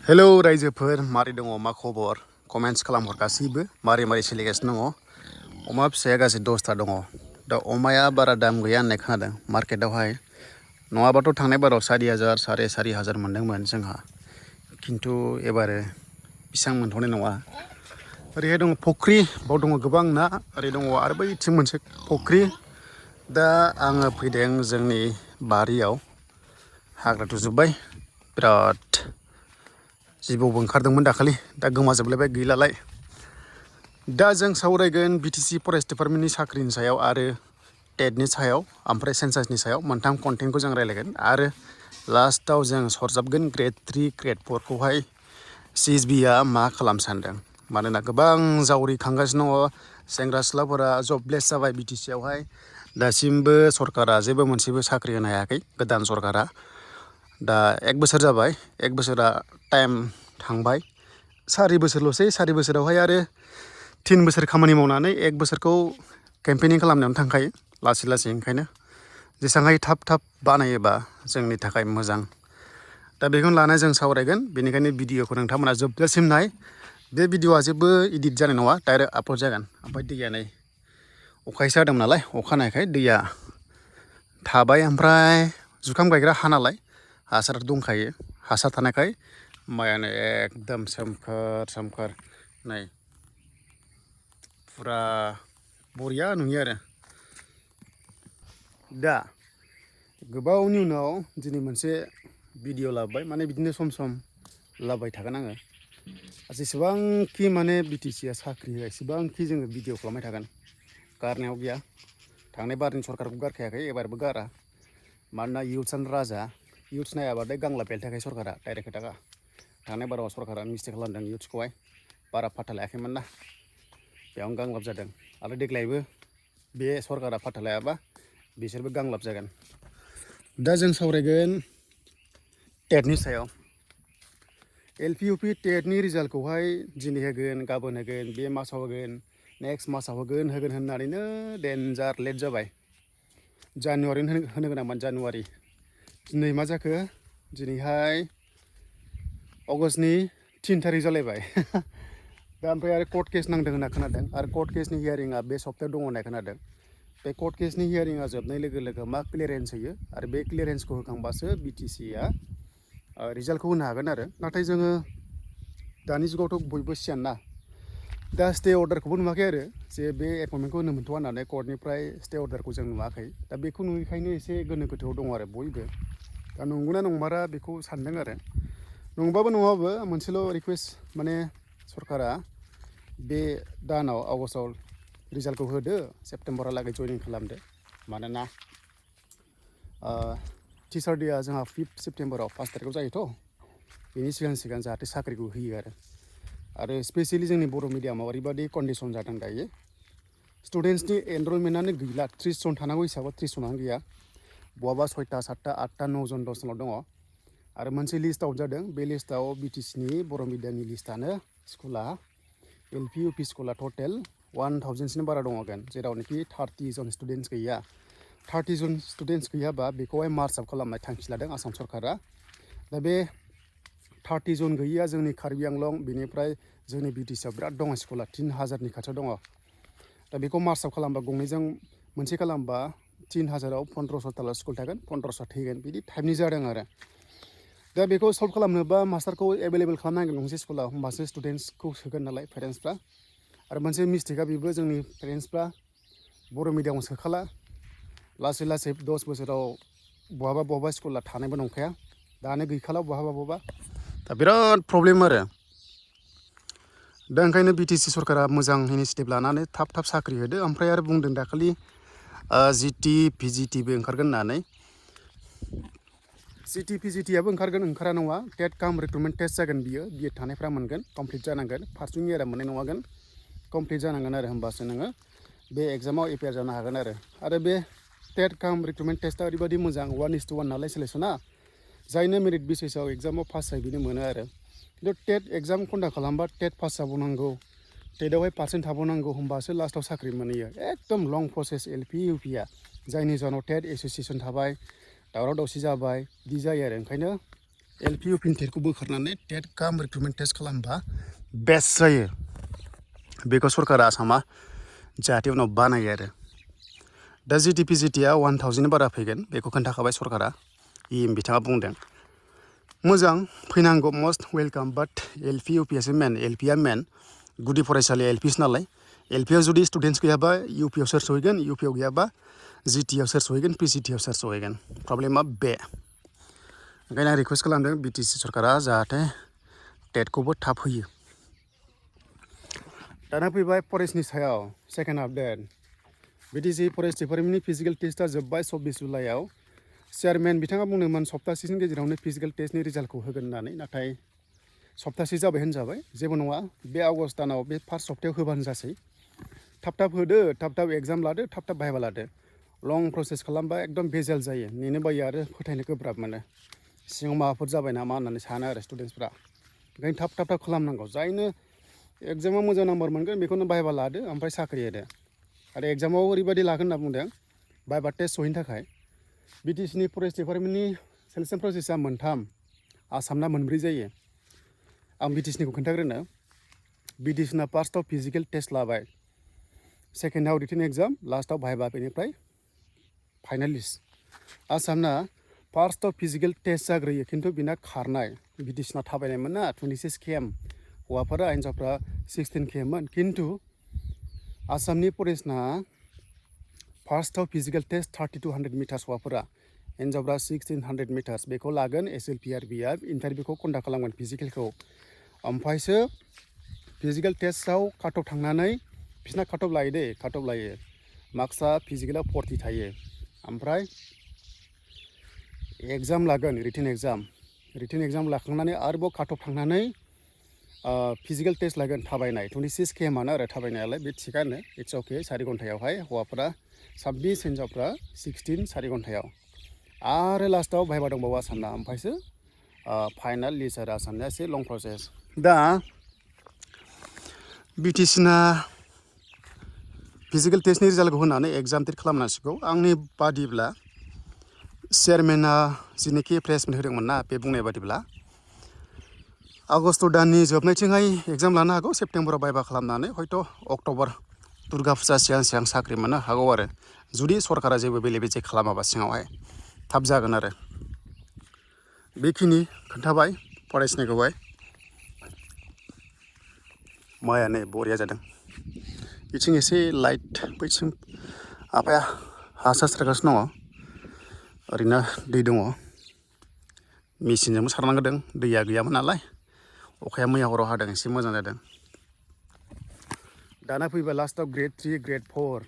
hello रायजोफोर मारै दङ मा खबर कमेन्ट्स खालामहर गासैबो मारै सोलिगासिनो दङ अमा फिसाया गासै 10ता दङ दा अमाया बारा दाम गैया होननाय खोनादों मार्केटावहाय नङाबाथ' थांनाय बाराव 4,000 4,500 मोनदोंमोन जोंहा खिन्थु एबारो बेसेबां मोनथ'नाय नङा ओरैहाय दङ फुख्रि बाव दङ गोबां ना ओरै दङ आरो बैथिं मोनसे फुख्रि दा आङो फैदों जोंनि बारियाव हाग्रा दुजोब्बाय बिराद जिबौबो ओंखारदोंमोन दाखालि दा गोमाजोबलायबाय गैलालाय दा जों सावरायगोन BTC फरेस्ट डिपार्टमेन्टनि साख्रिनि सायाव आरो टेटनि सायाव ओमफ्राय सेन्सासनि सायाव मोनथाम कन्टेन्टखौ जों रायलायगोन आरो लास्टआव जों सरजाबगोन ग्रेड 3 ग्रेड 4 खौहाय CSBआ मा खालामनो सानदों मानोना गोबां जावरिखांगासिनो दङ सेंग्रा सिख्लाफोरा जबलेस जाबाय BTC आवहाय दासिमबो सरकारा जेबो मोनसेबो साख्रि होनो हायाखै गोदान सरकारा दा 1 बोसोर जाबाय 1 बोसोरा टाइम थांबाय 4 बोसोरल'सै 4 बोसोरावहाय आरो 3 बोसोर खामानि मावनानै 1 बोसोरखौ केम्पेनिं खालामनायावनो थांखायो लासै ओंखायनो जेसांहाय थाब बानायोबा जोंनि थाखाय मोजां दा बेखौनो लानानै जों सावरायगोन बेनिखायनो भिडिअखौ नोंथांमोना जोबजासिम नाय बे भिडिअआ जेबो इडिट जानाय नङा डाइरेक्ट आपल'ड जागोन ओमफ्राय दैया नै अखायसो हादोंमोन नालाय अखा हानायखाय दैया थाबाय ओमफ्राय जुखाम गायग्रा हा नालाय हासार दंखायो हासार थानायखाय माइआनो एकदम सोमखोर नै फुरा बरिया नुयो आरो दा गोबावनि उनाव दिनै मोनसे भिडिअ लाबोबाय माने बिदिनो सम लाबोबाय थागोन आङो जेसेबांखि माने BTCआ साख्रि होआ एसेबांखि जोङो भिडिअ खालामबाय थागोन गारनायाव गैया थांनाय बारनि सरकारखौ गारखायाखै एबारबो गारा मानोना इयुथ्सआनो राजा इयुथ्स नायाबाथाय गांला बेलथायाखै सरकारा डाइरेक्ट खोथाखा थांनाय बाराव सरकारा मिस्टेक खालामदों इयुथ्सखौहाय बारा फाथा लायाखैमोन ना बेयावनो गांलाब जादों आरो देग्लायबो बे सरकारा फाथा लायाबा बिसोरबो गांलाब जागोन दा जों सावरायगोन टेटनि सायाव LPUP टेटनि रिजाल्टखौहाय दिनै होगोन गाबोन होगोन बे मासाव होगोन नेक्स्ट मासाव होगोन होननानैनो डेन्जार लेट जाबाय जानुवारिनो होनो गोनांमोन जानुवारि दिनै मा जाखो दिनैहाय अगस्टनि 3 थारिख जालायबाय दा ओमफ्राय आरो कर्ट केस नांदों होनना खोनादों आरो कर्ट केसनि हियारिंआ बे सप्तायाव दङ होनना खोनादों बे कर्ट केसनि हियारिंआ जोबनाय लोगो मा क्लियारेन्स होयो आरो बे क्लियारेन्सखौ होखांबासो BTCआ रिजाल्टखौ होनो हागोन आरो नाथाय जोङो दानि जुगावथ' बयबो सियान ना दा स्टे अर्डारखौबो नुवाखै आरो जे बे एपइन्टमेन्टखौ होनो मोनथ'वा होननानै कर्टनिफ्राय स्टे अर्डारखौ जों नुवाखै दा बेखौ नुयैखायनो एसे गोनो गोथोआव दङ आरो बयबो दा नंगौना नंमारा बेखौ सानदों आरो नंबाबो मोनसेल' रिकुवेस्ट माने सरकारा बे दानाव आगस्टआव रिजाल्टखौ होदो सेप्तेम्बरहालागै जइनिं खालामदो मानोना टिचार डेआ जोंहा 5 सेप्तेम्बराव 1 थारिखआव जायोथ' बेनि सिगां जाहाथे साख्रिखौ होयो आरो स्पेसियेलि जोंनि बर' मिडियामाव ओरैबादि कन्डिसन जादों दायो स्टुडेन्ट्सनि एनरलमेन्टआनो गैला 30 जन थानांगौ हिसाबाव 30 जनानो गैया बहाबा 6टा 7टा 8टा 9 जन 10 जनल' दङ आरो मोनसे लिस्ट आउट जादों बे लिस्टआव BTCनि बर' मिडियामनि लिस्टआनो स्कुला LPUP स्कुला टटेल 1000सिम बारा दङगोन जेरावनोखि 30 जन स्टुडेन्ट्स गैया 30 जन स्टुडेन्ट्स गैयाबा बेखौहाय मार्च आप खालामनाय थांखि लादों आसाम सरकारा दा बे 30 जन गैयिया जोंनि कार्बि आंलं बेनिफ्राय जोंनि BTCआव बिराद दङ स्कुला 3000नि खाथियाव दङ दा बेखौ मार्च आप खालामबा गंनैजों मोनसे खालामबा 3000आव 1500 स्कुल थागोन 1500 थैगोन बिदि टाइपनि जादों आरो दा बेखौ सल्भ खालामनोबा मास्टारखौ एभेलेबेल खालामनांगोन गंसे स्कुलाव होमबासो स्टुडेन्ट्सखौ सोगोन नालाय पेरेन्टसफ्रा आरो मोनसे मिस्टेकआ बेबो जोंनि पेरेन्टसफ्रा बर' मिडियामाव सोखाला लासै 10 बोसोराव बहाबा स्कुला थानायबो नंखाया दानो गैखाला बहाबा दा बिराद प्रब्लेम आरो दा ओंखायनो BTC सरकारा मोजां इनिसियेटिभ लानानै थाब साख्रि होदो ओमफ्राय आरो बुंदों दाखालि GT PGTबो ओंखारगोन होननानै GT PGTआबो ओंखारा नङा टेट काम रिक्रुटमेन्ट टेस्ट जागोन बियो BEd थानायफ्रा मोनगोन कमप्लिट जानांगोन फार्स्टनि इयारा मोननाय नङागोन कमप्लिट जानांगोन आरो होमबासो नोङो बे एग्जामाव एपियार जानो हागोन आरो बे टेट काम रिक्रुटमेन्ट टेस्टआ ओरैबायदि मोजां 1:1 नालाय सिलेक्सना जायनो मेरिट बेसिसाव एग्जामाव पास जायो बेनो मोनो आरो खिन्थु टेट एग्जाम कन्डाक्ट खालामबा टेट पास जाबावनांगौ टेटआवहाय पार्सेन्ट थाबावनांगौ होमबासो लास्टआव साख्रि मोनहैयो एकदम लं प्रसेस LPUPआ जायनि जाहोनाव टेट एस'सिएसन थाबाय दावराव दावसि जाबाय बिदि जायो आरो ओंखायनो LP UPनि टेटखौ बोखारनानै टेट काम रिक्रुटमेन्ट टेस्ट खालामबा बेस्ट जायो बेखौ सरकारा आसामा जाहाथे उनाव बानायो आरो दा GT PGTआ 1000 बारा फैगोन बेखौ खोन्थाखाबाय सरकारा बिथाङा बुंदों मोजां फैनांगौ मस्ट वेलकाम बाट LP UPआसो मेन LPआ मेन गुदि फरायसालि LPसो नालाय LPआव जुदि स्टुडेन्टस गैयाबा UPआव सोर सहैगोन UPआव गैयाबा GTआव सोर सहैगोन PGTआव सोर सहैगोन प्रब्लेमा बे ओंखायनो आं रिकुवेस्ट खालामदों BTC सरकारा जाहाथे टेटखौबो थाब होयो दाना फैबाय फरेस्टनि सायाव सेकेन्ड आपडेट BTC फरेस्ट डिपार्टमेन्टनि फिजिकेल टेस्टआ जोब्बाय 24 जुलाइआव चेयारमेन बिथाङा बुंदोंमोन सप्तासेनि गेजेरावनो फिजिकेल टेस्टनि रिजाल्टखौ होगोन होननानै नाथाय सप्तासे जाबाय होनजाबाय जेबो नङा बे आगस्ट दानाव बे फार्स्ट सप्तायाव होबानो जासै थाब थाब होदो थाब थाब एग्जाम लादो थाब थाब भाइभा लादो लं प्रसेस खालामबा एकदम बेजाल जायो नेनो बायो आरो फोथायनो गोब्राब मोनो सिङाव माबाफोर जाबाय नामा होननानै सानो आरो स्टुडेन्टसफ्रा ओंखायनो थाब थाब खालामनांगौ जायनो एग्जामाव मोजां नाम्बार मोनगोन बेखौनो भाइभा लादो ओमफ्राय साख्रि होदो आरो एग्जामाव ओरैबायदि लागोन होनना बुंदों भाइभा टेस्ट सहैनो थाखाय BTCनि फरेस्ट डिपार्टमेन्टनि सेलेक्सन प्रसेसआ मोनथाम आसामना मोनब्रै जायो आं BTCनिखौ खोन्थाग्रोनो BTCना फार्स्टआव फिजिकेल टेस्ट लाबाय सेकेन्डआव रिटेन एग्जाम लास्टआव भाइभा बेनिफ्राय फाइनालिस्ट आसामना फार्स्टआव फिजिकेल टेस्ट जाग्रोयो खिन्थु बिना खारनाय BTCना थाबायनायमोन ना 26 km हौवाफोरा हिन्जावफ्रा 16 kmमोन खिन्थु आसामनि फरेस्टना फार्स्टआव फिजिकेल टेस्ट 3200 मिटार्स हौवाफोरा हिन्जावफ्रा 1600 मिटार्स बेखौ लागोन SLPRBआ इन्टारभिउखौ कन्डाक्ट खालामगोन फिजिकेलखौ ओमफ्रायसो फिजिकेल टेस्टआव काटअफ थांनानै बिसोरना काटअफ लायो दे काटअफ लायो मार्क्सआ फिजिकेलाव 40 थायो ओमफ्राय एग्जाम लागोन रिटेन एग्जाम लाखांनानै आरोबाव काटअफ थांनानै फिजिकेल टेस्ट लागोन थाबायनाय 26 kmआनो आरो थाबायनायालाय बे थिगानो इट्स अके 4 घन्टायावहाय हौवाफोरा 26 हिन्जावफ्रा 16 4 घन्टायाव आरो लास्टआव भाइभा दंबावो आसामना ओमफ्रायसो फाइनाल लिस्ट आरो आसामनिया एसे लं प्रसेस दा BTCना फिजिकेल टेस्टनि रिजाल्टखौ होनानै एग्जाम टेट खालामनांसिगौ आंनि बादिब्ला चेयारमेना जिनोखि प्लेसमेन्ट होदोंमोन ना बे बुंनाय बादिब्ला आगस्ट दाननि जोबनायथिंहाय एग्जाम लानो हागौ सेप्तेम्बराव भाइभा खालामनानै हयथ' अक्ट'बर दुर्गा फुजा सिगां साख्रि मोननो हागौ आरो जुदि सरकारा जेबो बेले बेजे खालामाबा सिङावहाय थाब जागोन आरो बेखिनि खोन्थाबाय फरायसनायखौहाय माया नै बरिया जादों बिथिं एसे लाइट बैथिं आफाया हासार सारगासिनो दङ ओरैनो दै दङ मेचिनजोंबो सारनांगोदों दैया गैयामोन नालाय अखाया मैया हराव हादों एसे मोजां जादों दाना फैबाय लास्टआव ग्रेड 3 ग्रेड 4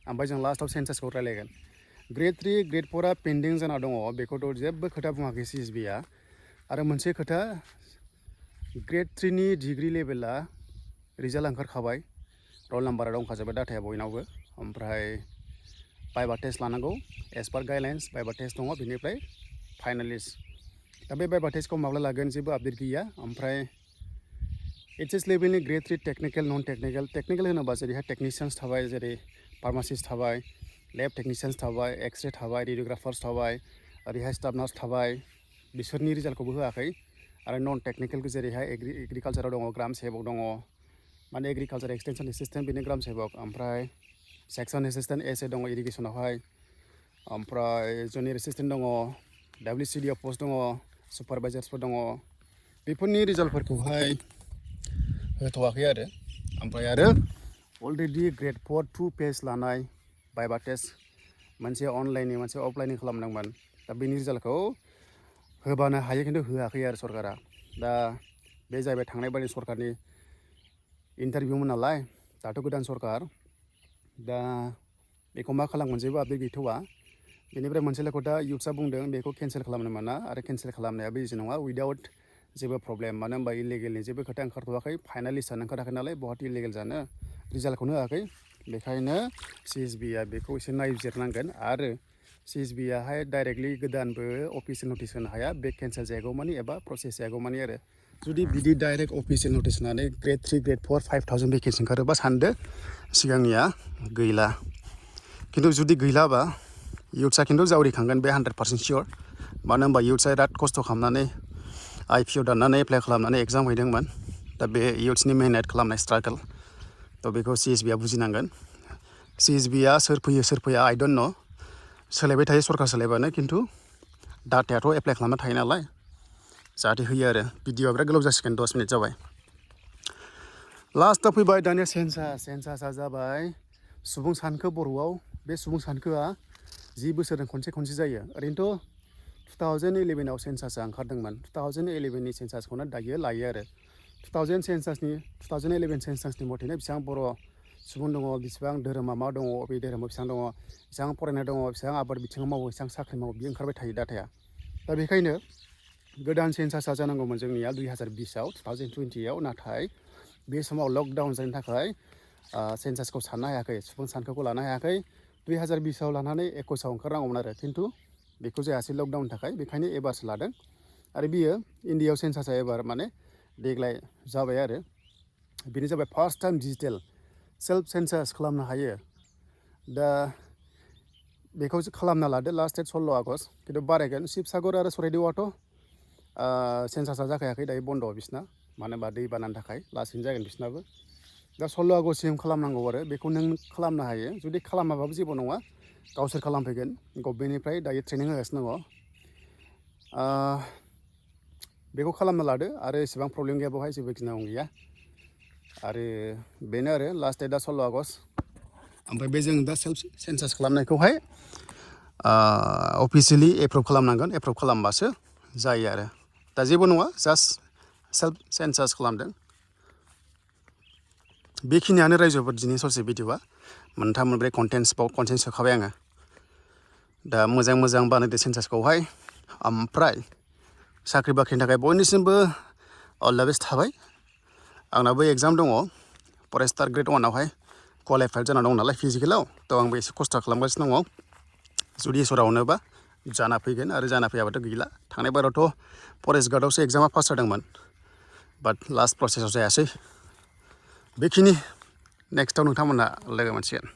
ओमफ्राय जों लास्टआव सेन्सासखौ रायलायगोन ग्रेड 3 ग्रेड 4आ पेन्डिं जाना दङ बेखौथ' जेबो खोथा बुङाखै CSBआ आरो मोनसे खोथा ग्रेड 3नि डिग्रि लेभेला रिजाल्ट ओंखारखाबाय रल नाम्बारा दंखाजोबो डाटाया बयनावबो ओमफ्राय भाइभा टेस्ट लानांगौ एस पार गाइडलाइन्स भाइभा टेस्ट दङ बेनिफ्राय फाइनालिस्ट दा बे भाइभा टेस्टखौ माब्ला लागोन जेबो आपडेट गैया ओमफ्राय HS लेभेलनि ग्रेड 3 टेक्निकेल नन टेक्निकेल होनोबा जेरैहाय टेकनिशियान्स थाबाय जेरै फार्मासिस्ट थाबाय लेब टेकनिशियान्स थाबाय एक्सरे थाबाय रेडियोग्राफार्स थाबाय ओरैहाय स्टाफ नार्स थाबाय बिसोरनि रिजाल्टखौबो होआखै आरो नन टेक्निकेल जेरैहाय एग्रिकालचाराव दङ ग्राम सेबक दङ माने एग्रिकालचार एक्सटेनसन एसिस्टेन्ट बेनि ग्राम सेबक ओमफ्राय सेक्सन एसिस्टेन्ट SA दङ इरिगेसनावहाय ओमफ्राय जुनियर एसिस्टेन्ट दङ WCDआव पस्ट दङ सुपारभाइजार्सफोर दङ बेफोरनि रिजाल्टफोरखौहाय होथ'वाखै आरो ओमफ्राय आरो अलरेडि ग्रेड 4 2 पेज लानाय भाइभा टेस्ट मोनसे अनलाइननि मोनसे अफलाइननि खालामदोंमोन दा बेनि रिजाल्टखौ होबानो हायो खिन्थु होआखै आरो सरकारा दा बे जाहैबाय थांनाय बायदि सरकारनि इन्टारभिउमोन नालाय दाथ' गोदान सरकार दा बेखौ मा खालामगोन जेबो आपडेट गैथ'वा बेनिफ्राय मोनसे खोथा इउथ्सआ बुंदों बेखौ केन्सेल खालामनो मोना आरो केन्सेल खालामनायाबो इजि नङा उइदाउट जेबो प्रब्लेम मानो होनबा इलिगेलनि जेबो खोथा ओंखारथ'वाखै फाइनालिस्टआनो ओंखाराखै नालाय बहाथो इलिगेल जानो रिजाल्टखौनो होआखै बेखायनो CSBआ बेखौ एसे नायबिजिरनांगोन आरो CSBआहाय डाइरेक्टलि गोदानबो अफिसियेल नटिस होनो हाया बे केन्सेल जायागौमानि एबा प्रसेस जायागौमानि आरो जुदि बिदि डाइरेक्ट अफिसियेल नटिस होनानै ग्रेड 3 ग्रेड 4 5000 भेकेन्सि ओंखारोबा सानदो सिगांनिया गैला खिन्थु जुदि गैलाबा इउथ्सआ खिन्थु जावरिखांगोन बे 100% सियर मानो होनबा इयुथ्सआ बिराद खस्थ' खालामनानै IPO दाननानै एप्लाइ खालामनानै एग्जाम हैदोंमोन दा बे इयुथ्सनि मेहनत खालामनाय स्ट्रागोल थ' बेखौ CSBआ बुजिनांगोन CSBआ सोर फैया I don't know सोलायबाय थायो सरकार सोलायबानो खिन्थु डाटायाथ' एप्लाइ खालामना थायो नालाय जाहाथे होयो आरो भिडिअआ बिराद गोलाव जासिगोन 10 मिनिट जाबाय लास्टआव फैबाय दानिया सेन्सासआ जाबाय सुबुं सानखो बर'आव बे सुबुं सानखोआ 10 बोसोरजों खनसे जायो ओरैनोथ' 2011आव सेन्सासआ ओंखारदोंमोन 2011 नि सेन्सासखौनो दायो लायो आरो 2011 सेन्सासनि मथेनो बेसेबां बर' सुबुं दङ बेसेबां धोरोमा मा दङ बबे धोरोमाव बेसेबां दङ बेसेबां फरायनाय दङ बेसेबां आबाद बिथिङाव मावो बेसेबां साख्रि मावो बियो ओंखारबाय थायो डाटाया दा बेखायनो गोदान सेन्सासआ जानांगौमोन जोंनिया 2020आव 2020आव नाथाय बे समाव लकडाउन जानायनि थाखाय सेन्सासखौ साननो हायाखै सुबुं सानखोखौ लानो हायाखै 2020आव लानानै 21आव ओंखारनांगौमोन आरो खिन्थु बेखौ जायासै लकडाउननि थाखाय बेखायनो एबारसो लादों आरो बियो इन्डियायाव सेन्सासआ एबार माने देग्लाय जाबाय आरो बेनो जाबाय फार्स्ट टाइम डिजिटेल सेल्फ सेन्सास खालामनो हायो दा बेखौ खालामना लादो लास्ट डेट 16 आगस्ट खिन्थु बारायगोन शिबसागर आरो चराइदेवआथ' सेन्सासआ जाखायाखै दायो बन्द' बिसिना मानो होनबा दै बानानि थाखाय लासैनो जागोन बिसिनाबो दा 16 आगस्टसिम खालामनांगौ आरो बेखौ नों खालामनो हायो जुदि खालामाबाबो जेबो नङा गावसोर खालामफैगोन गभर्नमेन्टनिफ्राय दायो ट्रेनिं होगासिनो दङ बेखौ खालामना लादो आरो एसेबां प्रब्लेम गैया बेवहाय जेबो गिनांगौ गैया आरो बेनो आरो लास्ट डेटआ 16 आगस्ट ओमफ्राय बे जों दा सेल्फ सेन्सास खालामनायखौहाय अफिसियेलि एप्रुभ खालामनांगोन एप्रुभ खालामबासो जायो आरो दा जेबो नङा जास्ट सेल्फ सेन्सास खालामदों बेखिनियानो रायजोफोर दिनै ससे भिडिअआ मोनथाम मोनब्रै कन्टेन्ट सोखाबाय आङो दा मोजां बानायदो सेन्सासखौहाय ओमफ्राय साख्रि बाख्रिनि थाखाय बयनिसिमबो अल दा बेस्ट थाबाय आंनाबो एग्जाम दङ फरेस्टार ग्रेड 1आवहाय क्वालिफाइड जाना दं नालाय फिजिकेलाव थ' आंबो एसे खस्थ' खालामगासिनो दङ जुदि इसोरा अनोबा जाना फैगोन आरो जाना फैयाबाथ' गैला थांनाय बारावथ' फरेस्ट गार्डआवसो एग्जामा पास जादोंमोन बाट लास्ट प्रसेसआव जायासै बेखिनि नेक्स्टआव नोंथांमोनहा लोगो मोनसिगोन